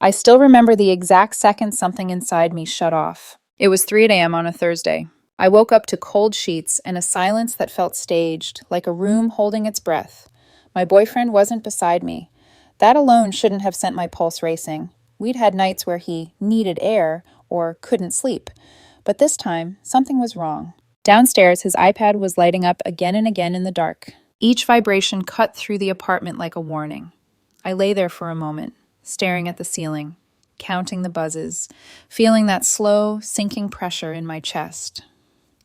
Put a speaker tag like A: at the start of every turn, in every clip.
A: I still remember the exact second something inside me shut off. It was 3 a.m. on a Thursday. I woke up to cold sheets and a silence that felt staged, like a room holding its breath. My boyfriend wasn't beside me. That alone shouldn't have sent my pulse racing. We'd had nights where he needed air or couldn't sleep. But this time, something was wrong. Downstairs, his iPad was lighting up again and again in the dark. Each vibration cut through the apartment like a warning. I lay there for a moment, staring at the ceiling, counting the buzzes, feeling that slow, sinking pressure in my chest.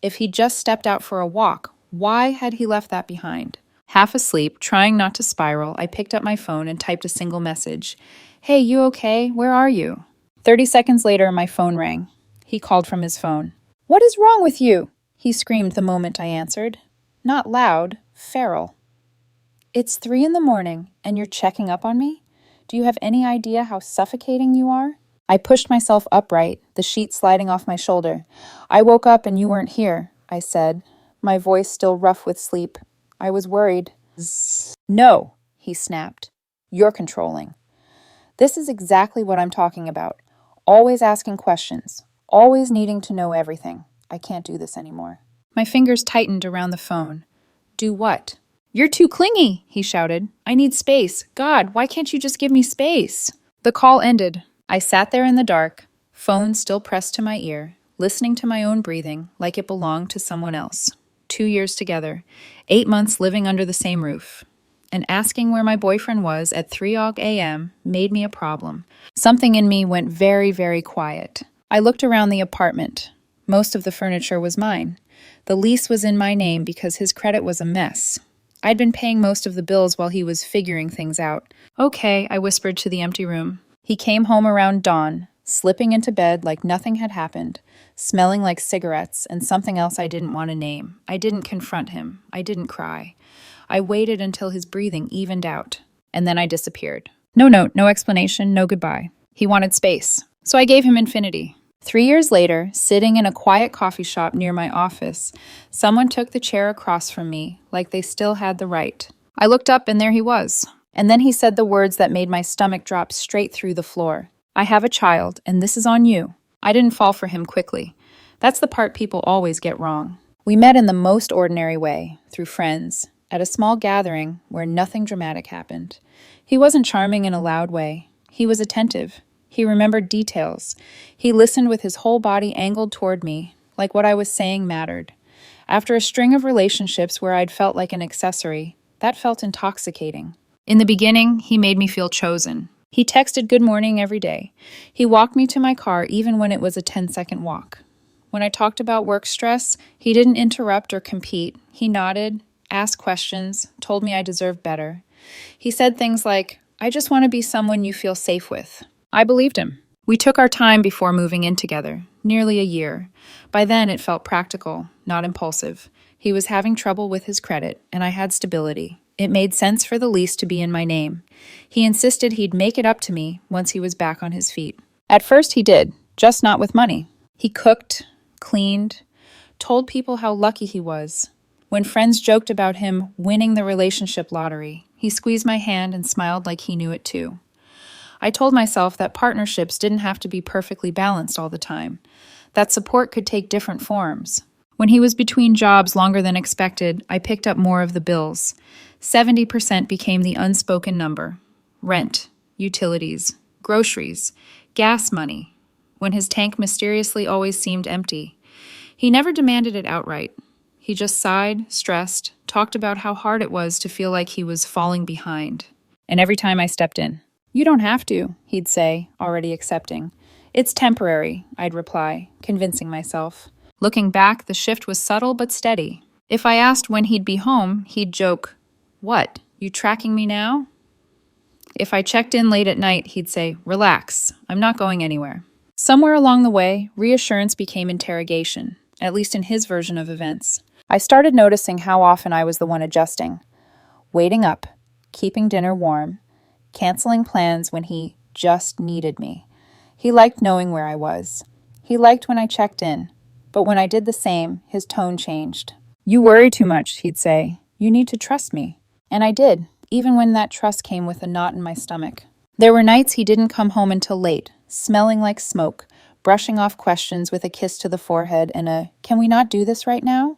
A: If he'd just stepped out for a walk, why had he left that behind? Half asleep, trying not to spiral, I picked up my phone and typed a single message. Hey, you okay? Where are you? 30 seconds later, my phone rang. He called from his phone. What is wrong with you? He screamed the moment I answered. Not loud, feral. It's 3 in the morning, and you're checking up on me? Do you have any idea how suffocating you are? I pushed myself upright, the sheet sliding off my shoulder. I woke up and you weren't here, I said, my voice still rough with sleep. I was worried. No, he snapped. You're controlling. This is exactly what I'm talking about. Always asking questions, always needing to know everything. I can't do this anymore. My fingers tightened around the phone. Do what? You're too clingy, he shouted. I need space. God, why can't you just give me space? The call ended. I sat there in the dark, phone still pressed to my ear, listening to my own breathing like it belonged to someone else. 2 years together, 8 months living under the same roof. And asking where my boyfriend was at 3 a.m. made me a problem. Something in me went very, very quiet. I looked around the apartment. Most of the furniture was mine. The lease was in my name because his credit was a mess. I'd been paying most of the bills while he was figuring things out. Okay, I whispered to the empty room. He came home around dawn, slipping into bed like nothing had happened, smelling like cigarettes and something else I didn't want to name. I didn't confront him. I didn't cry. I waited until his breathing evened out, and then I disappeared. No note, no explanation, no goodbye. He wanted space, so I gave him infinity. 3 years later, sitting in a quiet coffee shop near my office, someone took the chair across from me like they still had the right. I looked up and there he was. And then he said the words that made my stomach drop straight through the floor. I have a child, and this is on you. I didn't fall for him quickly. That's the part people always get wrong. We met in the most ordinary way, through friends, at a small gathering where nothing dramatic happened. He wasn't charming in a loud way. He was attentive. He remembered details. He listened with his whole body angled toward me, like what I was saying mattered. After a string of relationships where I'd felt like an accessory, that felt intoxicating. In the beginning, he made me feel chosen. He texted good morning every day. He walked me to my car even when it was a 10-second walk. When I talked about work stress, he didn't interrupt or compete. He nodded, asked questions, told me I deserved better. He said things like, I just want to be someone you feel safe with. I believed him. We took our time before moving in together, nearly a year. By then, it felt practical, not impulsive. He was having trouble with his credit, and I had stability. It made sense for the lease to be in my name. He insisted he'd make it up to me once he was back on his feet. At first he did, just not with money. He cooked, cleaned, told people how lucky he was. When friends joked about him winning the relationship lottery, he squeezed my hand and smiled like he knew it too. I told myself that partnerships didn't have to be perfectly balanced all the time, that support could take different forms. When he was between jobs longer than expected, I picked up more of the bills. 70% became the unspoken number. Rent, utilities, groceries, gas money, when his tank mysteriously always seemed empty. He never demanded it outright. He just sighed, stressed, talked about how hard it was to feel like he was falling behind. And every time I stepped in, "You don't have to," he'd say, already accepting. "It's temporary," I'd reply, convincing myself. Looking back, the shift was subtle but steady. If I asked when he'd be home, he'd joke, "What, you tracking me now?" If I checked in late at night, he'd say, "Relax, I'm not going anywhere." Somewhere along the way, reassurance became interrogation, at least in his version of events. I started noticing how often I was the one adjusting. Waiting up, keeping dinner warm, canceling plans when he just needed me. He liked knowing where I was. He liked when I checked in. But when I did the same, his tone changed. "You worry too much," he'd say. "You need to trust me." And I did, even when that trust came with a knot in my stomach. There were nights he didn't come home until late, smelling like smoke, brushing off questions with a kiss to the forehead and a, "Can we not do this right now?"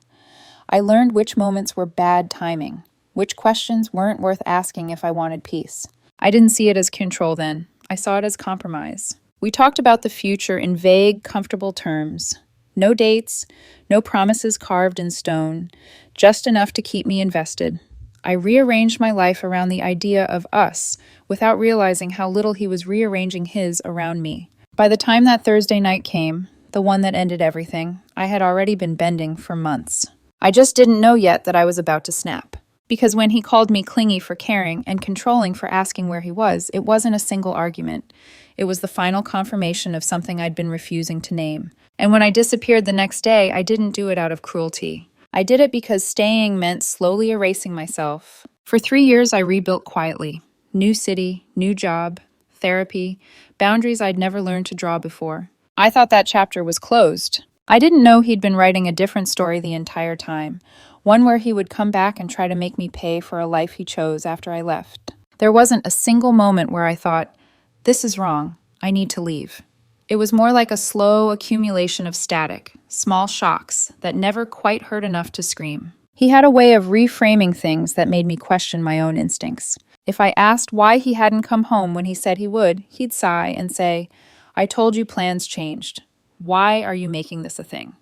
A: I learned which moments were bad timing, which questions weren't worth asking if I wanted peace. I didn't see it as control then. I saw it as compromise. We talked about the future in vague, comfortable terms. No dates, no promises carved in stone, just enough to keep me invested. I rearranged my life around the idea of us, without realizing how little he was rearranging his around me. By the time that Thursday night came, the one that ended everything, I had already been bending for months. I just didn't know yet that I was about to snap. Because when he called me clingy for caring and controlling for asking where he was, it wasn't a single argument. It was the final confirmation of something I'd been refusing to name. And when I disappeared the next day, I didn't do it out of cruelty. I did it because staying meant slowly erasing myself. For 3 years, I rebuilt quietly. New city, new job, therapy, boundaries I'd never learned to draw before. I thought that chapter was closed. I didn't know he'd been writing a different story the entire time, one where he would come back and try to make me pay for a life he chose after I left. There wasn't a single moment where I thought, "This is wrong, I need to leave." It was more like a slow accumulation of static, small shocks that never quite hurt enough to scream. He had a way of reframing things that made me question my own instincts. If I asked why he hadn't come home when he said he would, he'd sigh and say, "I told you plans changed. Why are you making this a thing?"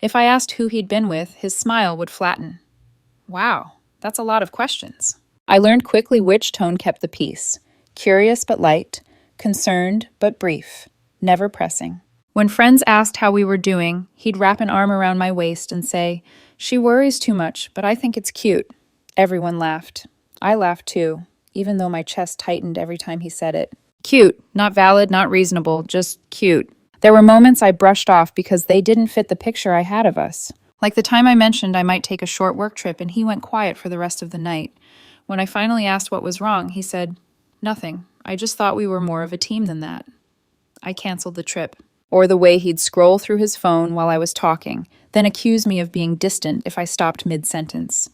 A: If I asked who he'd been with, his smile would flatten. Wow, that's a lot of questions. I learned quickly which tone kept the peace. Curious but light, concerned but brief, never pressing. When friends asked how we were doing, he'd wrap an arm around my waist and say, "She worries too much, but I think it's cute." Everyone laughed. I laughed too, even though my chest tightened every time he said it. Cute, not valid, not reasonable, just cute. There were moments I brushed off because they didn't fit the picture I had of us. Like the time I mentioned I might take a short work trip and he went quiet for the rest of the night. When I finally asked what was wrong, he said, "Nothing. I just thought we were more of a team than that." I canceled the trip. Or the way he'd scroll through his phone while I was talking, then accuse me of being distant if I stopped mid-sentence.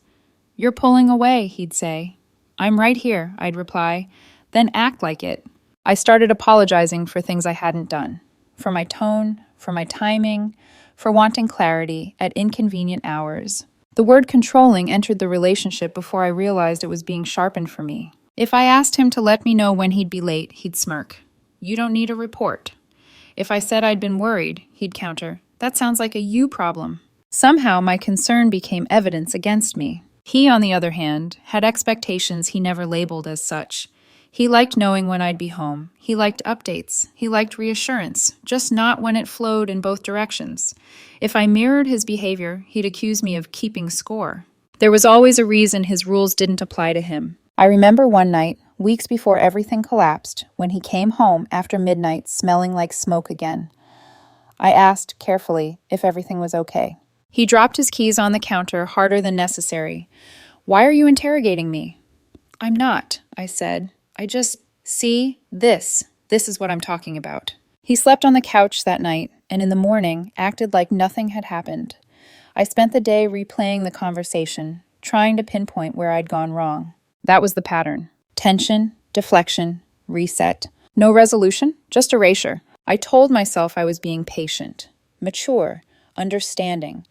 A: "You're pulling away," he'd say. "I'm right here," I'd reply. "Then act like it." I started apologizing for things I hadn't done. For my tone, for my timing, for wanting clarity at inconvenient hours. The word controlling entered the relationship before I realized it was being sharpened for me. If I asked him to let me know when he'd be late, he'd smirk. "You don't need a report." If I said I'd been worried, he'd counter, "That sounds like a you problem." Somehow my concern became evidence against me. He, on the other hand, had expectations he never labeled as such. He liked knowing when I'd be home. He liked updates. He liked reassurance, just not when it flowed in both directions. If I mirrored his behavior, he'd accuse me of keeping score. There was always a reason his rules didn't apply to him. I remember one night, weeks before everything collapsed, when he came home after midnight smelling like smoke again. I asked, carefully, if everything was okay. He dropped his keys on the counter harder than necessary. "Why are you interrogating me?" "I'm not," I said. See, this is what I'm talking about." He slept on the couch that night, and in the morning acted like nothing had happened. I spent the day replaying the conversation, trying to pinpoint where I'd gone wrong. That was the pattern. Tension, deflection, reset. No resolution, just erasure. I told myself I was being patient, mature, understanding.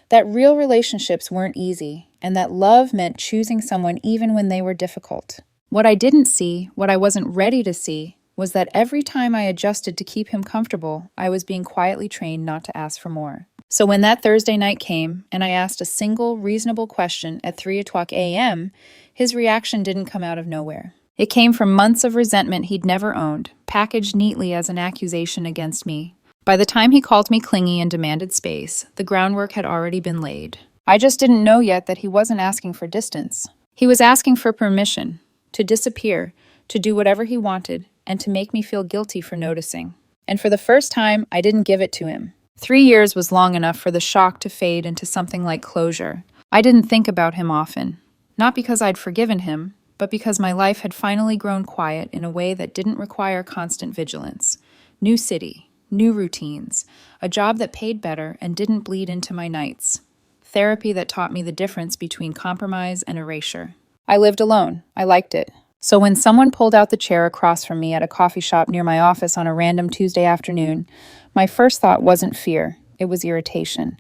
A: That real relationships weren't easy, and that love meant choosing someone even when they were difficult. What I didn't see, what I wasn't ready to see, was that every time I adjusted to keep him comfortable, I was being quietly trained not to ask for more. So when that Thursday night came, and I asked a single reasonable question at 3:00 a.m., his reaction didn't come out of nowhere. It came from months of resentment he'd never owned, packaged neatly as an accusation against me. By the time he called me clingy and demanded space, the groundwork had already been laid. I just didn't know yet that he wasn't asking for distance. He was asking for permission, to disappear, to do whatever he wanted, and to make me feel guilty for noticing. And for the first time, I didn't give it to him. 3 years was long enough for the shock to fade into something like closure. I didn't think about him often. Not because I'd forgiven him, but because my life had finally grown quiet in a way that didn't require constant vigilance. New city, new routines, a job that paid better and didn't bleed into my nights. Therapy that taught me the difference between compromise and erasure. I lived alone. I liked it. So when someone pulled out the chair across from me at a coffee shop near my office on a random Tuesday afternoon, my first thought wasn't fear, it was irritation.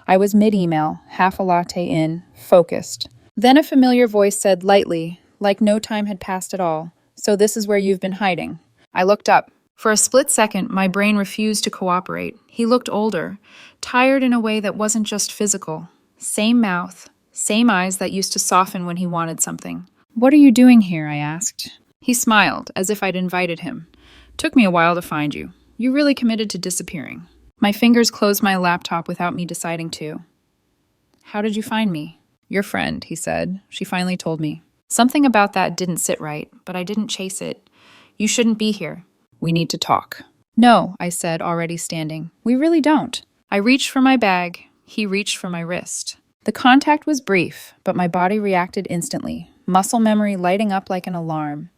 A: I was mid-email, half a latte in, focused. Then a familiar voice said lightly, like no time had passed at all, "So this is where you've been hiding." I looked up. For a split second, my brain refused to cooperate. He looked older, tired in a way that wasn't just physical. Same mouth, same eyes that used to soften when he wanted something. "What are you doing here?" I asked. He smiled, as if I'd invited him. "Took me a while to find you. You really committed to disappearing." My fingers closed my laptop without me deciding to. "How did you find me?" "Your friend," he said. She finally told me. Something about that didn't sit right, but I didn't chase it. "You shouldn't be here. We need to talk." "No," I said, already standing. "We really don't." I reached for my bag. He reached for my wrist. The contact was brief, but my body reacted instantly, muscle memory lighting up like an alarm.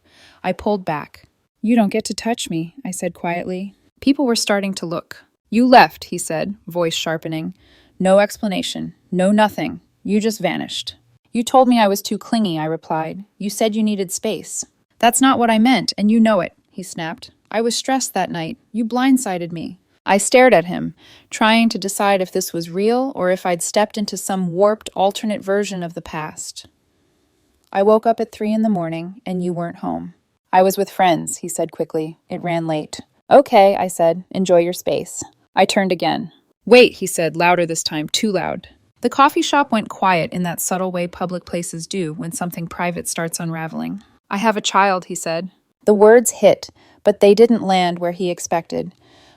A: I pulled back. "You don't get to touch me," I said quietly. People were starting to look. "You left," he said, voice sharpening. "No explanation. No nothing. You just vanished." "You told me I was too clingy," I replied. "You said you needed space." "That's not what I meant, and you know it," he snapped. "I was stressed that night. You blindsided me." I stared at him, trying to decide if this was real or if I'd stepped into some warped, alternate version of the past. "I woke up at 3 in the morning, and you weren't home." "I was with friends," he said quickly. "It ran late." "Okay," I said. "Enjoy your space." I turned again. "Wait," he said, louder this time, too loud. The coffee shop went quiet in that subtle way public places do when something private starts unraveling. "I have a child," he said. The words hit, but they didn't land where he expected.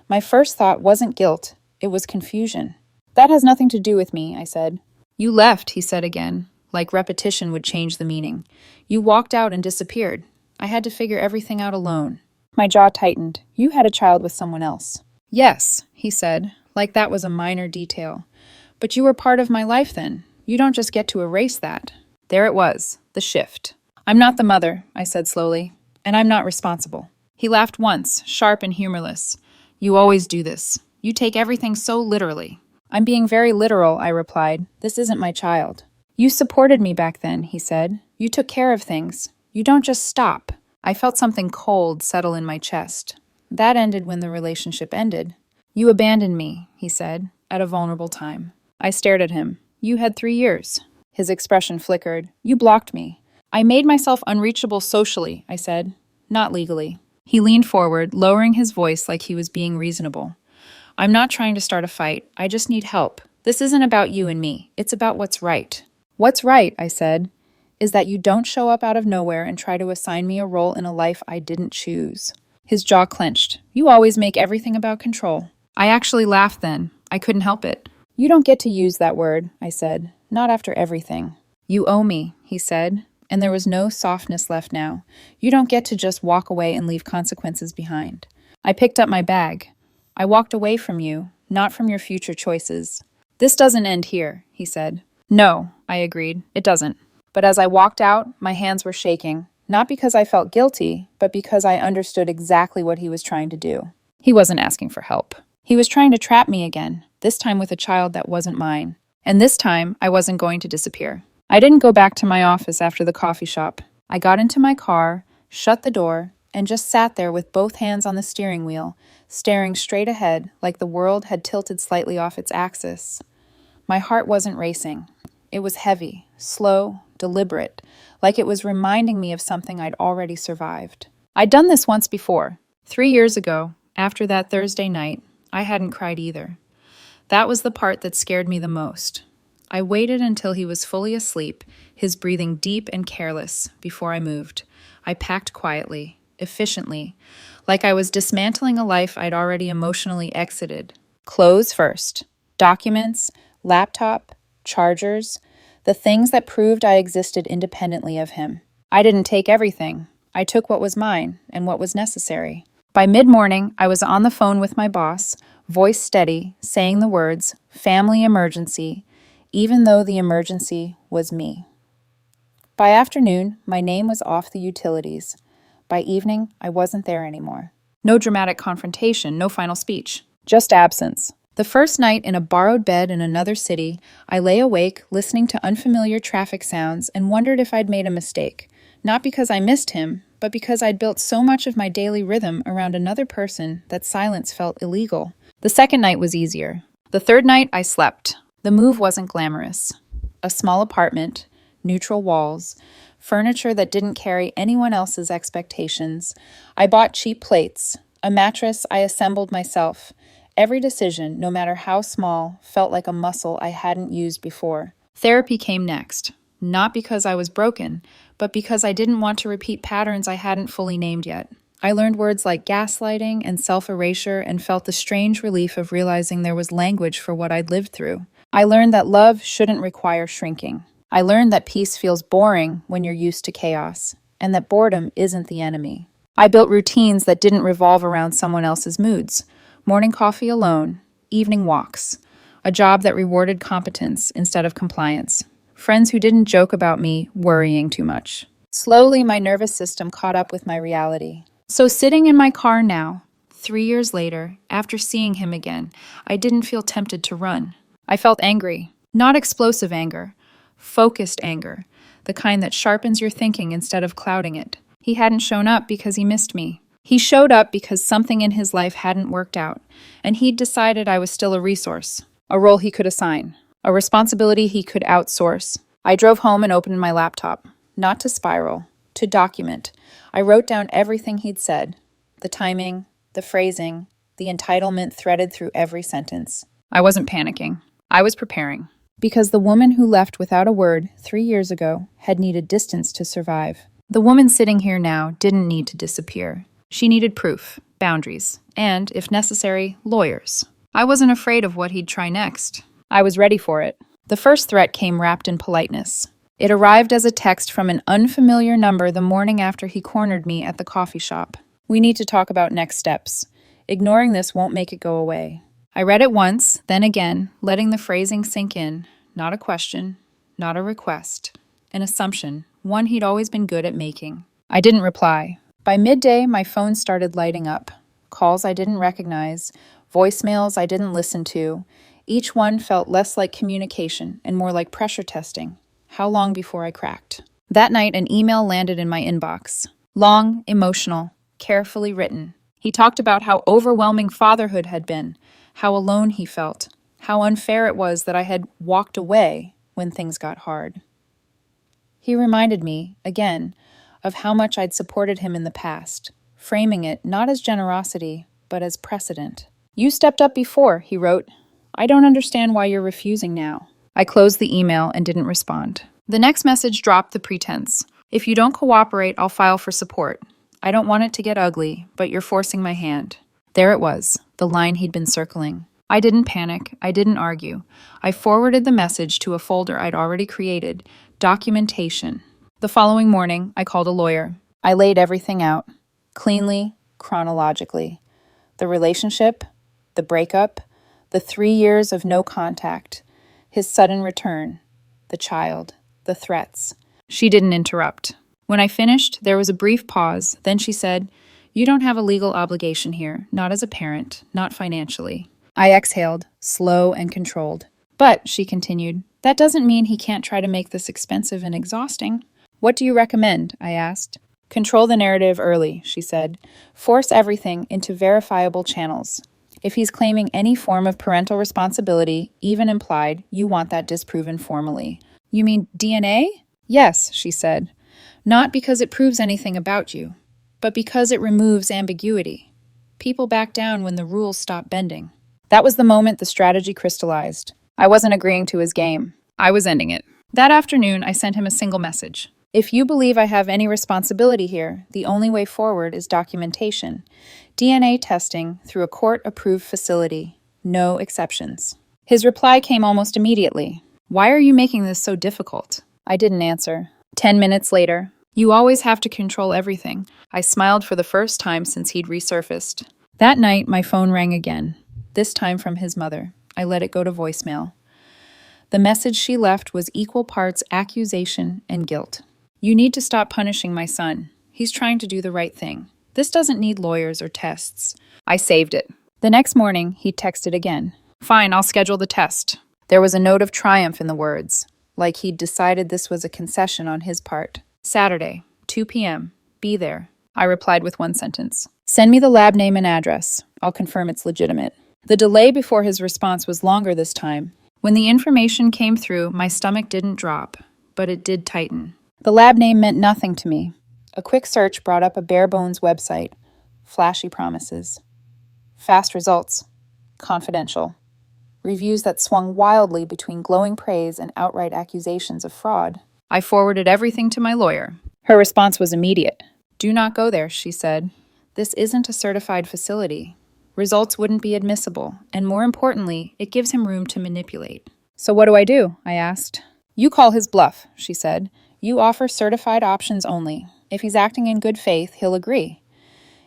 A: My first thought wasn't guilt, it was confusion. "That has nothing to do with me," I said. "You left," he said again, like repetition would change the meaning. "You walked out and disappeared. I had to figure everything out alone." My jaw tightened. "You had a child with someone else." "Yes," he said, like that was a minor detail. "But you were part of my life then. You don't just get to erase that." There it was, the shift. "I'm not the mother," I said slowly, "and I'm not responsible." He laughed once, sharp and humorless. "You always do this. You take everything so literally." "I'm being very literal," I replied. "This isn't my child." "You supported me back then," he said. "You took care of things. You don't just stop." I felt something cold settle in my chest. That ended when the relationship ended. "You abandoned me," he said, "at a vulnerable time." I stared at him. "You had 3 years." His expression flickered. "You blocked me." "I made myself unreachable socially," I said. "Not legally." He leaned forward, lowering his voice like he was being reasonable. "I'm not trying to start a fight. I just need help. This isn't about you and me. It's about what's right." "What's right," I said, "is that you don't show up out of nowhere and try to assign me a role in a life I didn't choose." His jaw clenched. "You always make everything about control." I actually laughed then. I couldn't help it. "You don't get to use that word," I said. "Not after everything." "You owe me," he said, and there was no softness left now. "You don't get to just walk away and leave consequences behind." I picked up my bag. "I walked away from you, not from your future choices." "This doesn't end here," he said. "No," I agreed. "It doesn't." But as I walked out, my hands were shaking, not because I felt guilty, but because I understood exactly what he was trying to do. He wasn't asking for help. He was trying to trap me again, this time with a child that wasn't mine. And this time, I wasn't going to disappear. I didn't go back to my office after the coffee shop. I got into my car, shut the door, and just sat there with both hands on the steering wheel, staring straight ahead like the world had tilted slightly off its axis. My heart wasn't racing. It was heavy, slow, deliberate, like it was reminding me of something I'd already survived. I'd done this once before. 3 years ago, after that Thursday night, I hadn't cried either. That was the part that scared me the most. I waited until he was fully asleep, his breathing deep and careless, before I moved. I packed quietly, efficiently, like I was dismantling a life I'd already emotionally exited. Clothes first. Documents, laptop, chargers, the things that proved I existed independently of him. I didn't take everything. I took what was mine and what was necessary. By mid-morning, I was on the phone with my boss, voice steady, saying the words, "family emergency," even though the emergency was me. By afternoon, my name was off the utilities. By evening, I wasn't there anymore. No dramatic confrontation, no final speech. Just absence. The first night in a borrowed bed in another city, I lay awake, listening to unfamiliar traffic sounds and wondered if I'd made a mistake. Not because I missed him, but because I'd built so much of my daily rhythm around another person that silence felt illegal. The second night was easier. The third night, I slept. The move wasn't glamorous. A small apartment, neutral walls, furniture that didn't carry anyone else's expectations. I bought cheap plates, a mattress I assembled myself. Every decision, no matter how small, felt like a muscle I hadn't used before. Therapy came next, not because I was broken, but because I didn't want to repeat patterns I hadn't fully named yet. I learned words like gaslighting and self-erasure and felt the strange relief of realizing there was language for what I'd lived through. I learned that love shouldn't require shrinking. I learned that peace feels boring when you're used to chaos, and that boredom isn't the enemy. I built routines that didn't revolve around someone else's moods. Morning coffee alone, evening walks, a job that rewarded competence instead of compliance, friends who didn't joke about me worrying too much. Slowly, my nervous system caught up with my reality. So sitting in my car now, 3 years later, after seeing him again, I didn't feel tempted to run. I felt angry, not explosive anger, focused anger, the kind that sharpens your thinking instead of clouding it. He hadn't shown up because he missed me. He showed up because something in his life hadn't worked out, and he'd decided I was still a resource, a role he could assign, a responsibility he could outsource. I drove home and opened my laptop, not to spiral, to document. I wrote down everything he'd said, the timing, the phrasing, the entitlement threaded through every sentence. I wasn't panicking. I was preparing. Because the woman who left without a word 3 years ago had needed distance to survive. The woman sitting here now didn't need to disappear. She needed proof, boundaries, and, if necessary, lawyers. I wasn't afraid of what he'd try next. I was ready for it. The first threat came wrapped in politeness. It arrived as a text from an unfamiliar number the morning after he cornered me at the coffee shop. We need to talk about next steps. Ignoring this won't make it go away. I read it once, then again, letting the phrasing sink in. Not a question, not a request. An assumption, one he'd always been good at making. I didn't reply. By midday, my phone started lighting up. Calls I didn't recognize, voicemails I didn't listen to. Each one felt less like communication and more like pressure testing. How long before I cracked? That night, an email landed in my inbox. Long, emotional, carefully written. He talked about how overwhelming fatherhood had been, how alone he felt, how unfair it was that I had walked away when things got hard. He reminded me, again, of how much I'd supported him in the past, framing it not as generosity, but as precedent. You stepped up before, he wrote. I don't understand why you're refusing now. I closed the email and didn't respond. The next message dropped the pretense. If you don't cooperate, I'll file for support. I don't want it to get ugly, but you're forcing my hand. There it was, the line he'd been circling. I didn't panic. I didn't argue. I forwarded the message to a folder I'd already created, documentation. The following morning, I called a lawyer. I laid everything out, cleanly, chronologically. The relationship, the breakup, the 3 years of no contact, his sudden return, the child, the threats. She didn't interrupt. When I finished, there was a brief pause. Then she said, You don't have a legal obligation here, not as a parent, not financially. I exhaled, slow and controlled. But, she continued, that doesn't mean he can't try to make this expensive and exhausting. What do you recommend? I asked. Control the narrative early, she said. Force everything into verifiable channels. If he's claiming any form of parental responsibility, even implied, you want that disproven formally. You mean DNA? Yes, she said. Not because it proves anything about you, but because it removes ambiguity. People back down when the rules stop bending. That was the moment the strategy crystallized. I wasn't agreeing to his game. I was ending it. That afternoon, I sent him a single message. If you believe I have any responsibility here, the only way forward is documentation. DNA testing through a court-approved facility. No exceptions. His reply came almost immediately. Why are you making this so difficult? I didn't answer. 10 minutes later, you always have to control everything. I smiled for the first time since he'd resurfaced. That night, my phone rang again, this time from his mother. I let it go to voicemail. The message she left was equal parts accusation and guilt. You need to stop punishing my son. He's trying to do the right thing. This doesn't need lawyers or tests. I saved it. The next morning, he texted again. Fine, I'll schedule the test. There was a note of triumph in the words, like he'd decided this was a concession on his part. Saturday, 2 p.m. Be there. I replied with one sentence. Send me the lab name and address. I'll confirm it's legitimate. The delay before his response was longer this time. When the information came through, my stomach didn't drop, but it did tighten. The lab name meant nothing to me. A quick search brought up a bare-bones website. Flashy promises. Fast results. Confidential. Reviews that swung wildly between glowing praise and outright accusations of fraud. I forwarded everything to my lawyer. Her response was immediate. Do not go there, she said. This isn't a certified facility. Results wouldn't be admissible, and more importantly, it gives him room to manipulate. So what do? I asked. You call his bluff, she said. You offer certified options only. If he's acting in good faith, he'll agree.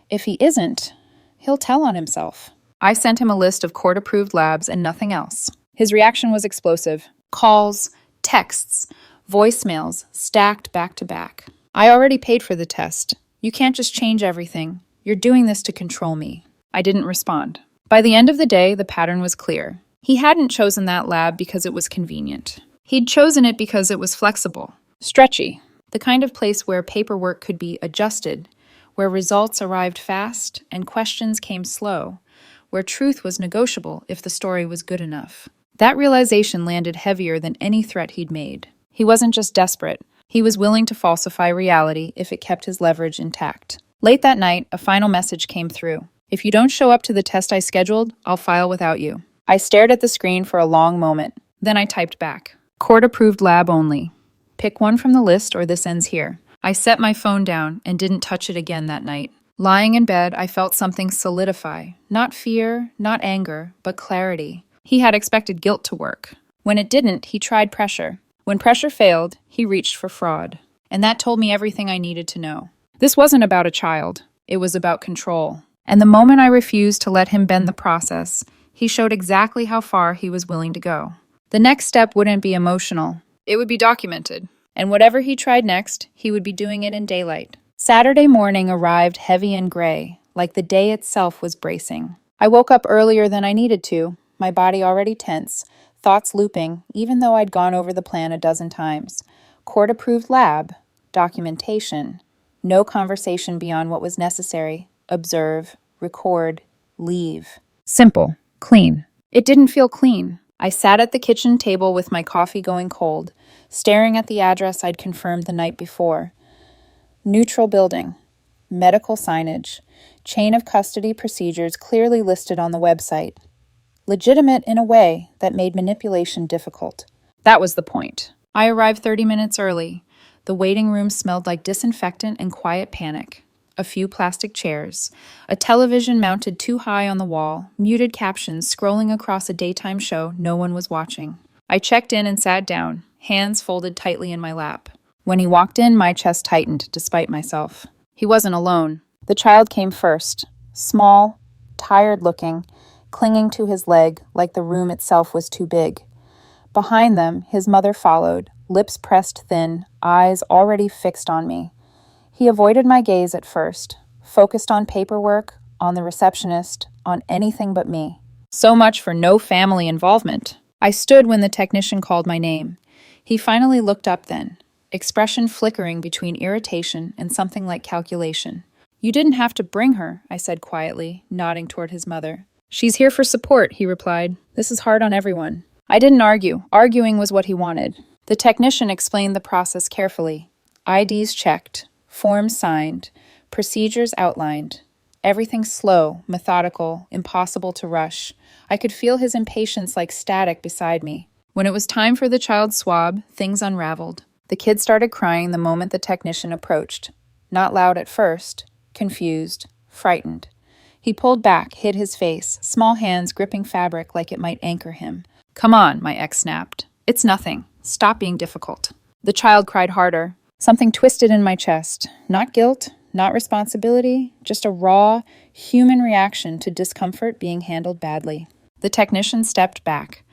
A: If he isn't, he'll tell on himself. I sent him a list of court-approved labs and nothing else. His reaction was explosive. Calls, texts, voicemails, stacked back to back. I already paid for the test. You can't just change everything. You're doing this to control me. I didn't respond. By the end of the day, the pattern was clear. He hadn't chosen that lab because it was convenient. He'd chosen it because it was flexible, stretchy, the kind of place where paperwork could be adjusted, where results arrived fast and questions came slow, where truth was negotiable if the story was good enough. That realization landed heavier than any threat he'd made. He wasn't just desperate. He was willing to falsify reality if it kept his leverage intact. Late that night, a final message came through. If you don't show up to the test I scheduled, I'll file without you. I stared at the screen for a long moment. Then I typed back. Court-approved lab only. Pick one from the list or this ends here. I set my phone down and didn't touch it again that night. Lying in bed, I felt something solidify. Not fear, not anger, but clarity. He had expected guilt to work. When it didn't, he tried pressure. When pressure failed, he reached for fraud. And that told me everything I needed to know. This wasn't about a child. It was about control. And the moment I refused to let him bend the process, he showed exactly how far he was willing to go. The next step wouldn't be emotional. It would be documented. And whatever he tried next, he would be doing it in daylight. Saturday morning arrived heavy and gray, like the day itself was bracing. I woke up earlier than I needed to, my body already tense, thoughts looping, even though I'd gone over the plan a dozen times. Court-approved lab, documentation, no conversation beyond what was necessary. Observe, record, leave. Simple, clean. It didn't feel clean. I sat at the kitchen table with my coffee going cold, staring at the address I'd confirmed the night before. Neutral building, medical signage, chain of custody procedures clearly listed on the website. Legitimate in a way that made manipulation difficult. That was the point. I arrived 30 minutes early. The waiting room smelled like disinfectant and quiet panic. A few plastic chairs, a television mounted too high on the wall, muted captions scrolling across a daytime show no one was watching. I checked in and sat down, hands folded tightly in my lap. When he walked in, my chest tightened despite myself. He wasn't alone. The child came first, small, tired-looking, clinging to his leg like the room itself was too big. Behind them, his mother followed, lips pressed thin, eyes already fixed on me. He avoided my gaze at first, focused on paperwork, on the receptionist, on anything but me. So much for no family involvement. I stood when the technician called my name. He finally looked up then, expression flickering between irritation and something like calculation. You didn't have to bring her, I said quietly, nodding toward his mother. She's here for support, he replied. This is hard on everyone. I didn't argue. Arguing was what he wanted. The technician explained the process carefully. IDs checked. Forms signed, procedures outlined. Everything slow, methodical, impossible to rush. I could feel his impatience like static beside me. When it was time for the child's swab, things unraveled. The kid started crying the moment the technician approached. Not loud at first, confused, frightened. He pulled back, hid his face, small hands gripping fabric like it might anchor him. Come on, my ex snapped. It's nothing. Stop being difficult. The child cried harder. Something twisted in my chest. Not guilt, not responsibility, just a raw, human reaction to discomfort being handled badly. The technician stepped back.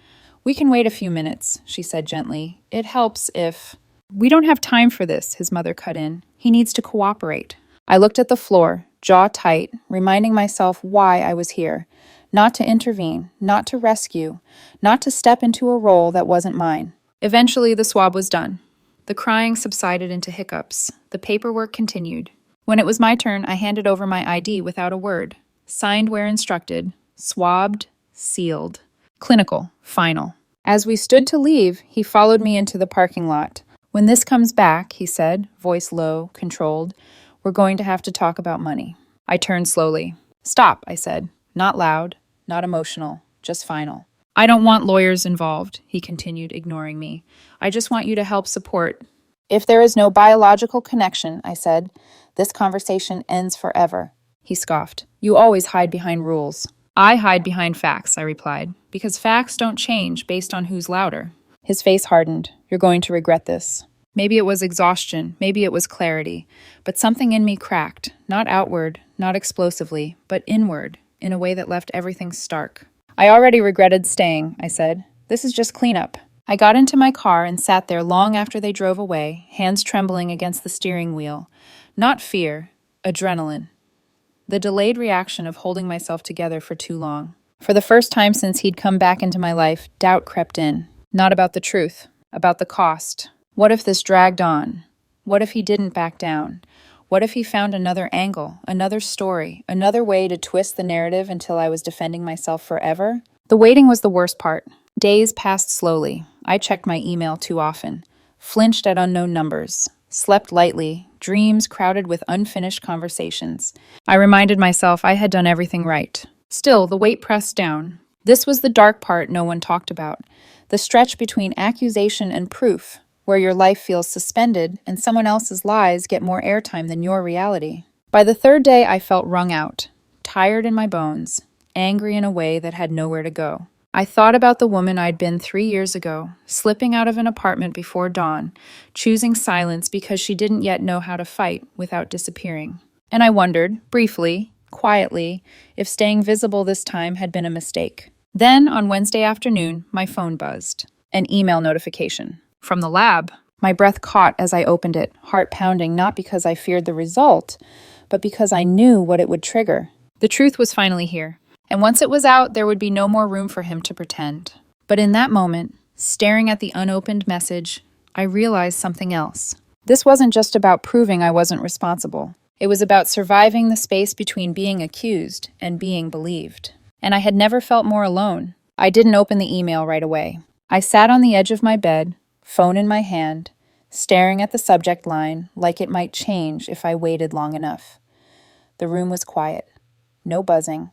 A: We can wait a few minutes, she said gently. It helps if... We don't have time for this, his mother cut in. He needs to cooperate. I looked at the floor, jaw tight, reminding myself why I was here. Not to intervene, not to rescue, not to step into a role that wasn't mine. Eventually, the swab was done. The crying subsided into hiccups. The paperwork continued. When it was my turn, I handed over my ID without a word. Signed where instructed. Swabbed. Sealed. Clinical. Final. As we stood to leave, he followed me into the parking lot. When this comes back, he said, voice low, controlled, we're going to have to talk about money. I turned slowly. Stop, I said. Not loud, not emotional, just final. I don't want lawyers involved, he continued, ignoring me. I just want you to help support. If there is no biological connection, I said, this conversation ends forever. He scoffed. You always hide behind rules. I hide behind facts, I replied, because facts don't change based on who's louder. His face hardened. You're going to regret this. Maybe it was exhaustion, maybe it was clarity, but something in me cracked, not outward, not explosively, but inward, in a way that left everything stark. I already regretted staying, I said. This is just cleanup. I got into my car and sat there long after they drove away, hands trembling against the steering wheel. Not fear, adrenaline. The delayed reaction of holding myself together for too long. For the first time since he'd come back into my life, doubt crept in. Not about the truth, about the cost. What if this dragged on? What if he didn't back down? What if he found another angle, another story, another way to twist the narrative until I was defending myself forever? The waiting was the worst part. Days passed slowly. I checked my email too often, flinched at unknown numbers, slept lightly, dreams crowded with unfinished conversations. I reminded myself I had done everything right. Still, the weight pressed down. This was the dark part no one talked about, the stretch between accusation and proof, where your life feels suspended and someone else's lies get more airtime than your reality. By the third day, I felt wrung out, tired in my bones, angry in a way that had nowhere to go. I thought about the woman I'd been 3 years ago, slipping out of an apartment before dawn, choosing silence because she didn't yet know how to fight without disappearing. And I wondered, briefly, quietly, if staying visible this time had been a mistake. Then, on Wednesday afternoon, my phone buzzed. An email notification. From the lab. My breath caught as I opened it, heart pounding not because I feared the result, but because I knew what it would trigger. The truth was finally here. And once it was out, there would be no more room for him to pretend. But in that moment, staring at the unopened message, I realized something else. This wasn't just about proving I wasn't responsible. It was about surviving the space between being accused and being believed. And I had never felt more alone. I didn't open the email right away. I sat on the edge of my bed, phone in my hand, staring at the subject line like it might change if I waited long enough. The room was quiet. No buzzing.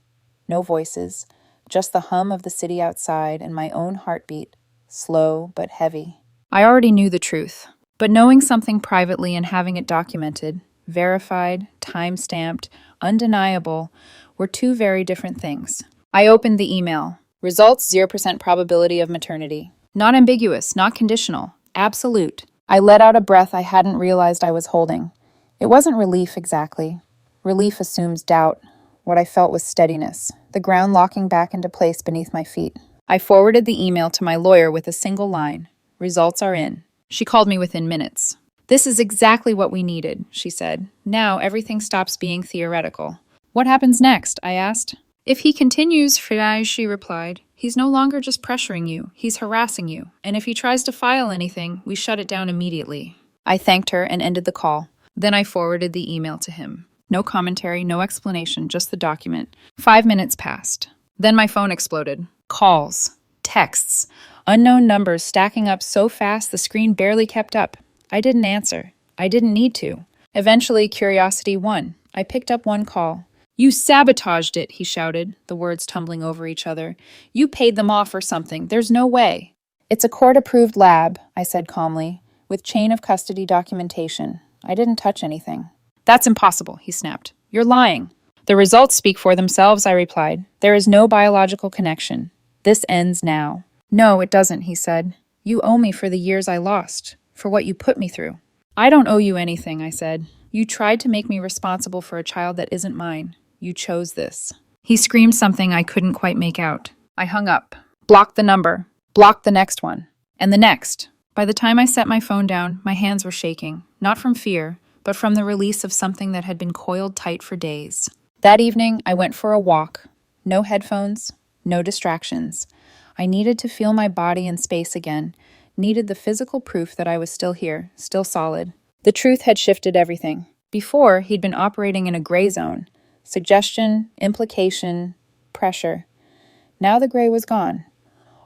A: No voices, just the hum of the city outside and my own heartbeat, slow but heavy. I already knew the truth, but knowing something privately and having it documented, verified, time-stamped, undeniable, were two very different things. I opened the email. Results 0% probability of maternity. Not ambiguous, not conditional, absolute. I let out a breath I hadn't realized I was holding. It wasn't relief exactly. Relief assumes doubt. What I felt was steadiness, the ground locking back into place beneath my feet. I forwarded the email to my lawyer with a single line. Results are in. She called me within minutes. This is exactly what we needed, she said. Now everything stops being theoretical. What happens next? I asked. If he continues, she replied, he's no longer just pressuring you, he's harassing you. And if he tries to file anything, we shut it down immediately. I thanked her and ended the call. Then I forwarded the email to him. No commentary, no explanation, just the document. 5 minutes passed. Then my phone exploded. Calls. Texts. Unknown numbers stacking up so fast the screen barely kept up. I didn't answer. I didn't need to. Eventually, curiosity won. I picked up one call. You sabotaged it, he shouted, the words tumbling over each other. You paid them off or something. There's no way. It's a court-approved lab, I said calmly, with chain of custody documentation. I didn't touch anything. That's impossible, he snapped. You're lying. The results speak for themselves, I replied. There is no biological connection. This ends now. No, it doesn't, he said. You owe me for the years I lost, for what you put me through. I don't owe you anything, I said. You tried to make me responsible for a child that isn't mine. You chose this. He screamed something I couldn't quite make out. I hung up. Blocked the number. Blocked the next one. And the next. By the time I set my phone down, my hands were shaking. Not from fear, but from the release of something that had been coiled tight for days. That evening, I went for a walk. No headphones, no distractions. I needed to feel my body in space again, needed the physical proof that I was still here, still solid. The truth had shifted everything. Before, he'd been operating in a gray zone. Suggestion, implication, pressure. Now the gray was gone.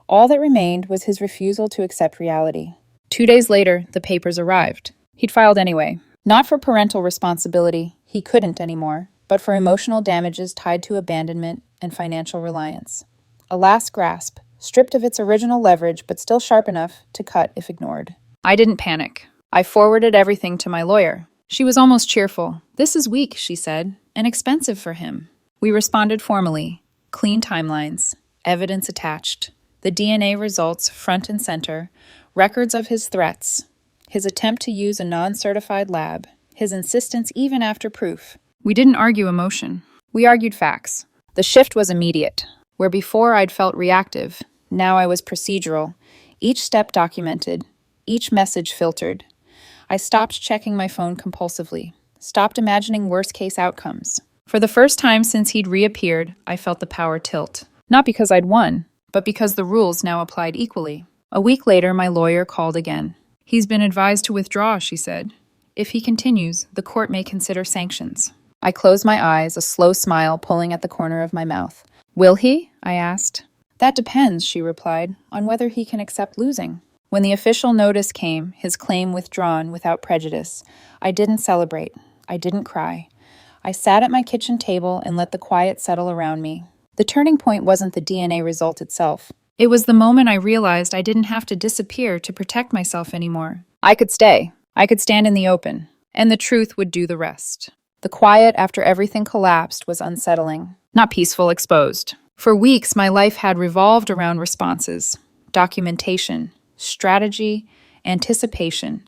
A: All that remained was his refusal to accept reality. 2 days later, the papers arrived. He'd filed anyway. Not for parental responsibility, he couldn't anymore, but for emotional damages tied to abandonment and financial reliance. A last grasp, stripped of its original leverage but still sharp enough to cut if ignored. I didn't panic. I forwarded everything to my lawyer. She was almost cheerful. "This is weak," she said, "and expensive for him." We responded formally. Clean timelines, evidence attached, the DNA results front and center, records of his threats, his attempt to use a non-certified lab, his insistence even after proof. We didn't argue emotion. We argued facts. The shift was immediate. Where before I'd felt reactive, now I was procedural, each step documented, each message filtered. I stopped checking my phone compulsively, stopped imagining worst-case outcomes. For the first time since he'd reappeared, I felt the power tilt. Not because I'd won, but because the rules now applied equally. A week later, my lawyer called again. "He's been advised to withdraw," she said. "If he continues, the court may consider sanctions." I closed my eyes, a slow smile pulling at the corner of my mouth. "Will he?" I asked. "That depends," she replied, "on whether he can accept losing." When the official notice came, his claim withdrawn without prejudice, I didn't celebrate. I didn't cry. I sat at my kitchen table and let the quiet settle around me. The turning point wasn't the DNA result itself. It was the moment I realized I didn't have to disappear to protect myself anymore. I could stay. I could stand in the open. And the truth would do the rest. The quiet after everything collapsed was unsettling. Not peaceful, exposed. For weeks, my life had revolved around responses, documentation, strategy, anticipation.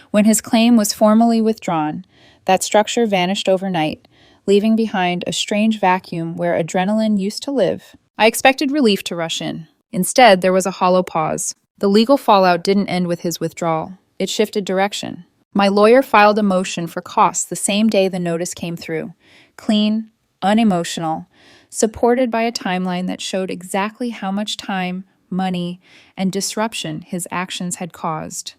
A: When his claim was formally withdrawn, that structure vanished overnight, leaving behind a strange vacuum where adrenaline used to live. I expected relief to rush in. Instead, there was a hollow pause. The legal fallout didn't end with his withdrawal. It shifted direction. My lawyer filed a motion for costs the same day the notice came through. Clean, unemotional, supported by a timeline that showed exactly how much time, money, and disruption his actions had caused.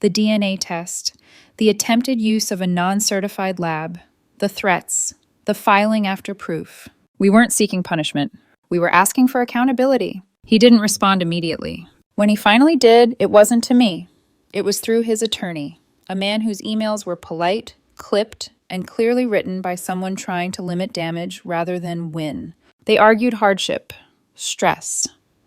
A: The DNA test, the attempted use of a non-certified lab, the threats, the filing after proof. We weren't seeking punishment. We were asking for accountability. He didn't respond immediately. When he finally did, it wasn't to me. It was through his attorney, a man whose emails were polite, clipped, and clearly written by someone trying to limit damage rather than win. They argued hardship, stress,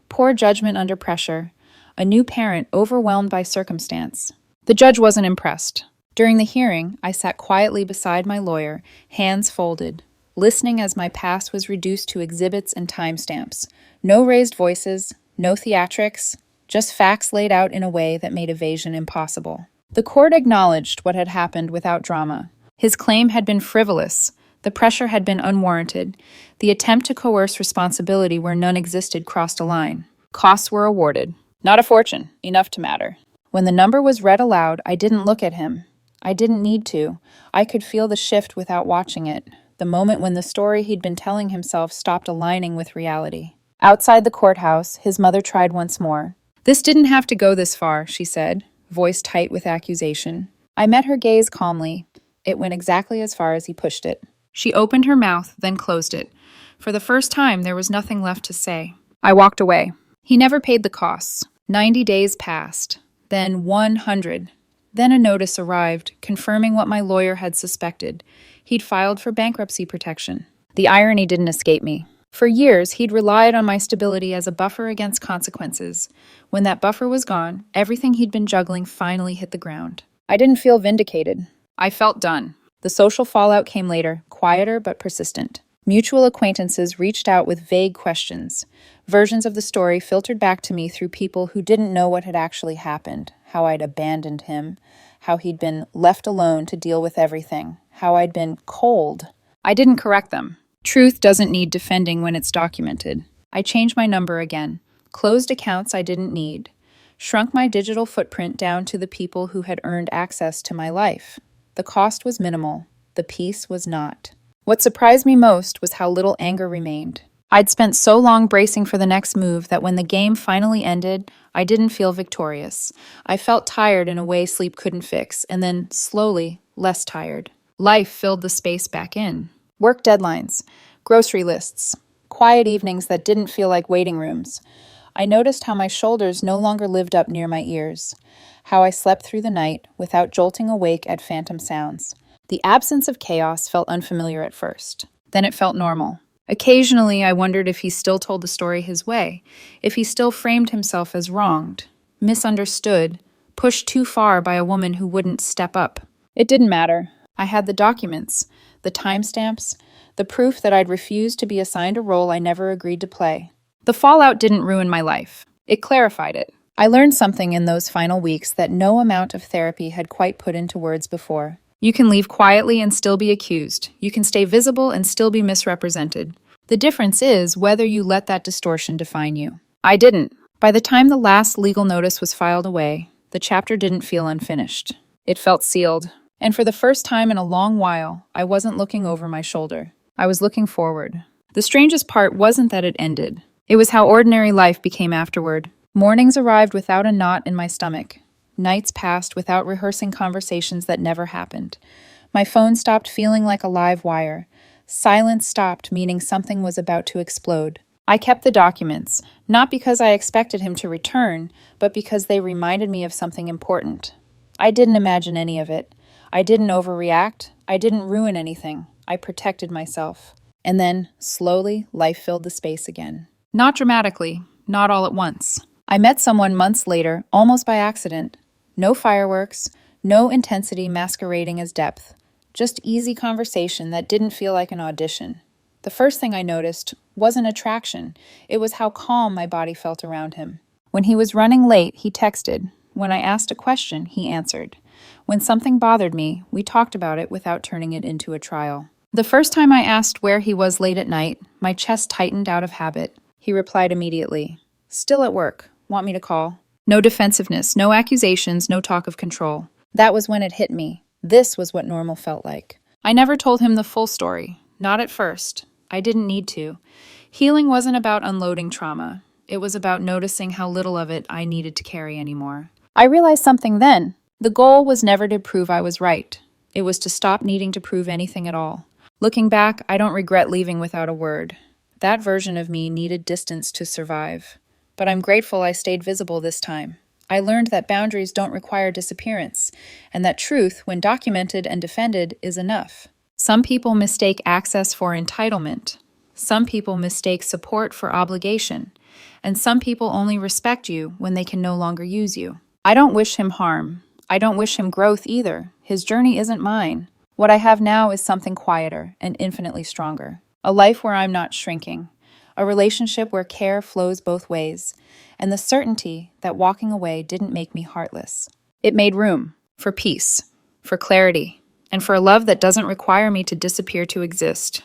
A: poor judgment under pressure, a new parent overwhelmed by circumstance. The judge wasn't impressed. During the hearing, I sat quietly beside my lawyer, hands folded, listening as my past was reduced to exhibits and timestamps. No raised voices, no theatrics, just facts laid out in a way that made evasion impossible. The court acknowledged what had happened without drama. His claim had been frivolous. The pressure had been unwarranted. The attempt to coerce responsibility where none existed crossed a line. Costs were awarded. Not a fortune, enough to matter. When the number was read aloud, I didn't look at him. I didn't need to. I could feel the shift without watching it, the moment when the story he'd been telling himself stopped aligning with reality. Outside the courthouse, his mother tried once more. "This didn't have to go this far," she said, voice tight with accusation. I met her gaze calmly. It went exactly as far as he pushed it. She opened her mouth, then closed it. For the first time, there was nothing left to say. I walked away. He never paid the costs. 90 days passed. Then 100. Then a notice arrived, confirming what my lawyer had suspected. He'd filed for bankruptcy protection. The irony didn't escape me. For years, he'd relied on my stability as a buffer against consequences. When that buffer was gone, everything he'd been juggling finally hit the ground. I didn't feel vindicated. I felt done. The social fallout came later, quieter but persistent. Mutual acquaintances reached out with vague questions. Versions of the story filtered back to me through people who didn't know what had actually happened, how I'd abandoned him, how he'd been left alone to deal with everything, how I'd been cold. I didn't correct them. Truth doesn't need defending when it's documented. I changed my number again, closed accounts I didn't need, shrunk my digital footprint down to the people who had earned access to my life. The cost was minimal. The peace was not. What surprised me most was how little anger remained. I'd spent so long bracing for the next move that when the game finally ended, I didn't feel victorious. I felt tired in a way sleep couldn't fix, and then, slowly, less tired. Life filled the space back in. Work deadlines, grocery lists, quiet evenings that didn't feel like waiting rooms. I noticed how my shoulders no longer lived up near my ears, how I slept through the night without jolting awake at phantom sounds. The absence of chaos felt unfamiliar at first. Then it felt normal. Occasionally, I wondered if he still told the story his way, if he still framed himself as wronged, misunderstood, pushed too far by a woman who wouldn't step up. It didn't matter. I had the documents, the timestamps, the proof that I'd refused to be assigned a role I never agreed to play. The fallout didn't ruin my life. It clarified it. I learned something in those final weeks that no amount of therapy had quite put into words before. You can leave quietly and still be accused. You can stay visible and still be misrepresented. The difference is whether you let that distortion define you. I didn't. By the time the last legal notice was filed away, the chapter didn't feel unfinished. It felt sealed. And for the first time in a long while, I wasn't looking over my shoulder. I was looking forward. The strangest part wasn't that it ended. It was how ordinary life became afterward. Mornings arrived without a knot in my stomach. Nights passed without rehearsing conversations that never happened. My phone stopped feeling like a live wire. Silence stopped, meaning something was about to explode. I kept the documents, not because I expected him to return, but because they reminded me of something important. I didn't imagine any of it. I didn't overreact. I didn't ruin anything. I protected myself. And then, slowly, life filled the space again. Not dramatically, not all at once. I met someone months later, almost by accident. No fireworks, no intensity masquerading as depth. Just easy conversation that didn't feel like an audition. The first thing I noticed wasn't attraction. It was how calm my body felt around him. When he was running late, he texted. When I asked a question, he answered. When something bothered me, we talked about it without turning it into a trial. The first time I asked where he was late at night, my chest tightened out of habit. He replied immediately. Still at work. Want me to call? No defensiveness, no accusations, no talk of control. That was when it hit me. This was what normal felt like. I never told him the full story. Not at first. I didn't need to. Healing wasn't about unloading trauma. It was about noticing how little of it I needed to carry anymore. I realized something then. The goal was never to prove I was right. It was to stop needing to prove anything at all. Looking back, I don't regret leaving without a word. That version of me needed distance to survive. But I'm grateful I stayed visible this time. I learned that boundaries don't require disappearance, and that truth, when documented and defended, is enough. Some people mistake access for entitlement. Some people mistake support for obligation. And some people only respect you when they can no longer use you. I don't wish him harm. I don't wish him growth either. His journey isn't mine. What I have now is something quieter and infinitely stronger. A life where I'm not shrinking. A relationship where care flows both ways, and the certainty that walking away didn't make me heartless. It made room for peace, for clarity, and for a love that doesn't require me to disappear to exist.